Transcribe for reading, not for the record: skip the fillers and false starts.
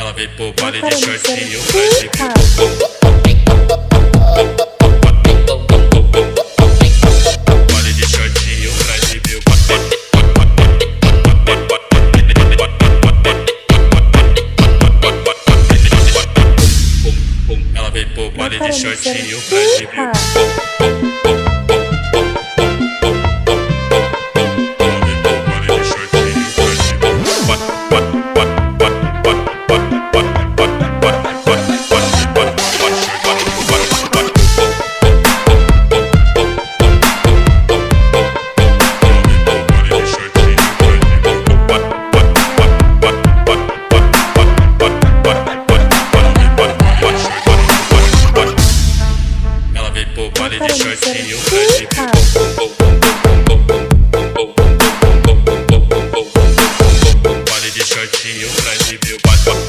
Ela veio pro baile de shortinho pra exibir baile de shortinho pra exibir ela veio pro baile de shortinho pra exibir Ela veio pro baile de shortinho pra exibir